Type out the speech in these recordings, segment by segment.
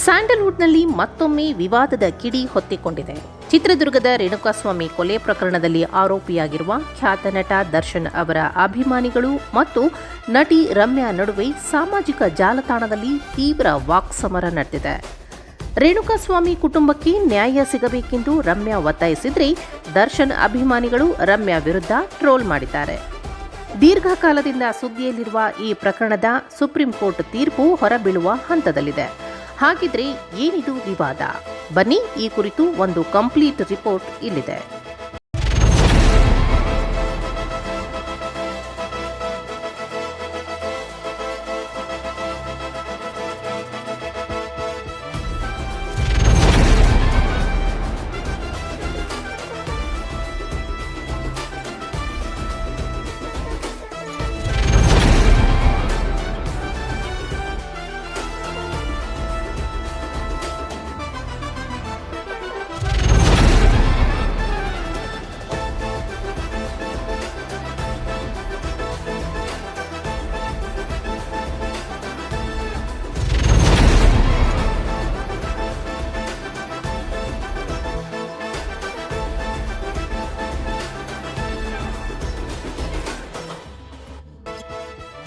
ಸ್ಯಾಂಡಲ್ವುಡ್ನಲ್ಲಿ ಮತ್ತೊಮ್ಮೆ ವಿವಾದದ ಕಿಡಿ ಹೊತ್ತಿಕೊಂಡಿದೆ. ಚಿತ್ರದುರ್ಗದ ರೇಣುಕಾಸ್ವಾಮಿ ಕೊಲೆ ಪ್ರಕರಣದಲ್ಲಿ ಆರೋಪಿಯಾಗಿರುವ ಖ್ಯಾತ ನಟ ದರ್ಶನ್ ಅವರ ಅಭಿಮಾನಿಗಳು ಮತ್ತು ನಟಿ ರಮ್ಯಾ ನಡುವೆ ಸಾಮಾಜಿಕ ಜಾಲತಾಣದಲ್ಲಿ ತೀವ್ರ ವಾಕ್ಸಮರ ನಡೆದಿದೆ. ರೇಣುಕಾಸ್ವಾಮಿ ಕುಟುಂಬಕ್ಕೆ ನ್ಯಾಯ ಸಿಗಬೇಕೆಂದು ರಮ್ಯಾ ಒತ್ತಾಯಿಸಿದ್ರೆ, ದರ್ಶನ್ ಅಭಿಮಾನಿಗಳು ರಮ್ಯಾ ವಿರುದ್ಧ ಟ್ರೋಲ್ ಮಾಡಿದ್ದಾರೆ. ದೀರ್ಘಕಾಲದಿಂದ ಸುದ್ದಿಯಲ್ಲಿರುವ ಈ ಪ್ರಕರಣದ ಸುಪ್ರೀಂ ಕೋರ್ಟ್ ತೀರ್ಪು ಹೊರಬೀಳುವ ಹಂತದಲ್ಲಿದೆ. ಹಾಗಿದ್ರೆ ಏನಿದು ವಿವಾದ? ಬನ್ನಿ ಈ ಕುರಿತು ಒಂದು ಕಂಪ್ಲೀಟ್ ರಿಪೋರ್ಟ್ ಇಲ್ಲಿದೆ.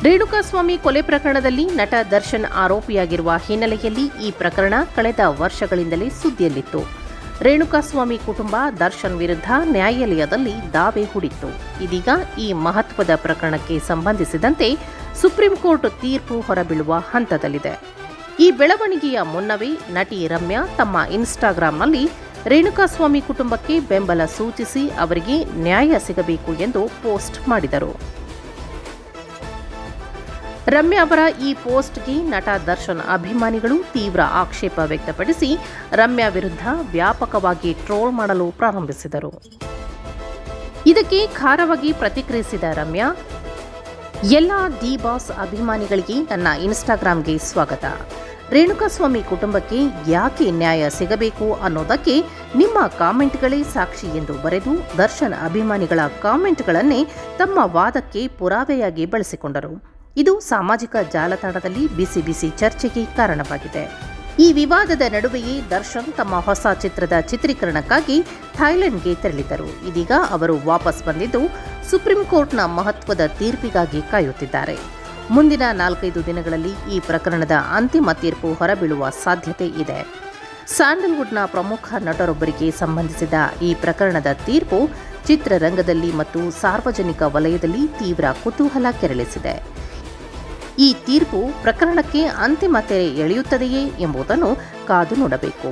ರೇಣುಕಾಸ್ವಾಮಿ ಕೊಲೆ ಪ್ರಕರಣದಲ್ಲಿ ನಟ ದರ್ಶನ್ ಆರೋಪಿಯಾಗಿರುವ ಹಿನ್ನೆಲೆಯಲ್ಲಿ ಈ ಪ್ರಕರಣ ಕಳೆದ ವರ್ಷಗಳಿಂದಲೇ ಸುದ್ದಿಯಲ್ಲಿತ್ತು. ರೇಣುಕಾಸ್ವಾಮಿ ಕುಟುಂಬ ದರ್ಶನ್ ವಿರುದ್ಧ ನ್ಯಾಯಾಲಯದಲ್ಲಿ ದಾವೆ ಹೂಡಿತ್ತು. ಇದೀಗ ಈ ಮಹತ್ವದ ಪ್ರಕರಣಕ್ಕೆ ಸಂಬಂಧಿಸಿದಂತೆ ಸುಪ್ರೀಂ ಕೋರ್ಟ್ ತೀರ್ಪು ಹೊರಬೀಳುವ ಹಂತದಲ್ಲಿದೆ. ಈ ಬೆಳವಣಿಗೆಯ ಮುನ್ನವೇ ನಟಿ ರಮ್ಯಾ ತಮ್ಮ ಇನ್ಸ್ಟಾಗ್ರಾಂನಲ್ಲಿ ರೇಣುಕಾಸ್ವಾಮಿ ಕುಟುಂಬಕ್ಕೆ ಬೆಂಬಲ ಸೂಚಿಸಿ ಅವರಿಗೆ ನ್ಯಾಯ ಸಿಗಬೇಕು ಎಂದು ಪೋಸ್ಟ್ ಮಾಡಿದರು. ರಮ್ಯಾ ಅವರ ಈ ಪೋಸ್ಟ್ಗೆ ನಟ ದರ್ಶನ್ ಅಭಿಮಾನಿಗಳು ತೀವ್ರ ಆಕ್ಷೇಪ ವ್ಯಕ್ತಪಡಿಸಿ ರಮ್ಯಾ ವಿರುದ್ಧ ವ್ಯಾಪಕವಾಗಿ ಟ್ರೋಲ್ ಮಾಡಲು ಪ್ರಾರಂಭಿಸಿದರು. ಇದಕ್ಕೆ ಖಾರವಾಗಿ ಪ್ರತಿಕ್ರಿಯಿಸಿದ ರಮ್ಯಾ, ಎಲ್ಲ ಡಿ ಬಾಸ್ ಅಭಿಮಾನಿಗಳಿಗೆ ನನ್ನ ಇನ್ಸ್ಟಾಗ್ರಾಂಗೆ ಸ್ವಾಗತ. ರೇಣುಕಾಸ್ವಾಮಿ ಕುಟುಂಬಕ್ಕೆ ಯಾಕೆ ನ್ಯಾಯ ಸಿಗಬೇಕು ಅನ್ನೋದಕ್ಕೆ ನಿಮ್ಮ ಕಾಮೆಂಟ್ಗಳೇ ಸಾಕ್ಷಿ ಎಂದು ಬರೆದು ದರ್ಶನ್ ಅಭಿಮಾನಿಗಳ ಕಾಮೆಂಟ್ಗಳನ್ನೇ ತಮ್ಮ ವಾದಕ್ಕೆ ಪುರಾವೆಯಾಗಿ ಬಳಸಿಕೊಂಡರು. ಇದು ಸಾಮಾಜಿಕ ಜಾಲತಾಣದಲ್ಲಿ ಬಿಸಿ ಬಿಸಿ ಚರ್ಚೆಗೆ ಕಾರಣವಾಗಿದೆ. ಈ ವಿವಾದದ ನಡುವೆಯೇ ದರ್ಶನ್ ತಮ್ಮ ಹೊಸ ಚಿತ್ರದ ಚಿತ್ರೀಕರಣಕ್ಕಾಗಿ ಥೈಲ್ಯಾಂಡ್ಗೆ ತೆರಳಿದರು. ಇದೀಗ ಅವರು ವಾಪಸ್ ಬಂದಿದ್ದು ಸುಪ್ರೀಂ ಕೋರ್ಟ್ನ ಮಹತ್ವದ ತೀರ್ಪಿಗಾಗಿ ಕಾಯುತ್ತಿದ್ದಾರೆ. ಮುಂದಿನ 4-5 ದಿನಗಳಲ್ಲಿ ಈ ಪ್ರಕರಣದ ಅಂತಿಮ ತೀರ್ಪು ಹೊರಬೀಳುವ ಸಾಧ್ಯತೆ ಇದೆ. ಸ್ಯಾಂಡಲ್ವುಡ್ನ ಪ್ರಮುಖ ನಟರೊಬ್ಬರಿಗೆ ಸಂಬಂಧಿಸಿದ ಈ ಪ್ರಕರಣದ ತೀರ್ಪು ಚಿತ್ರರಂಗದಲ್ಲಿ ಮತ್ತು ಸಾರ್ವಜನಿಕ ವಲಯದಲ್ಲಿ ತೀವ್ರ ಕುತೂಹಲ ಕೆರಳಿಸಿದೆ. ಈ ತೀರ್ಪು ಪ್ರಕರಣಕ್ಕೆ ಅಂತಿಮ ತೆರೆ ಎಳೆಯುತ್ತದೆಯೇ ಎಂಬುದನ್ನು ಕಾದು ನೋಡಬೇಕು.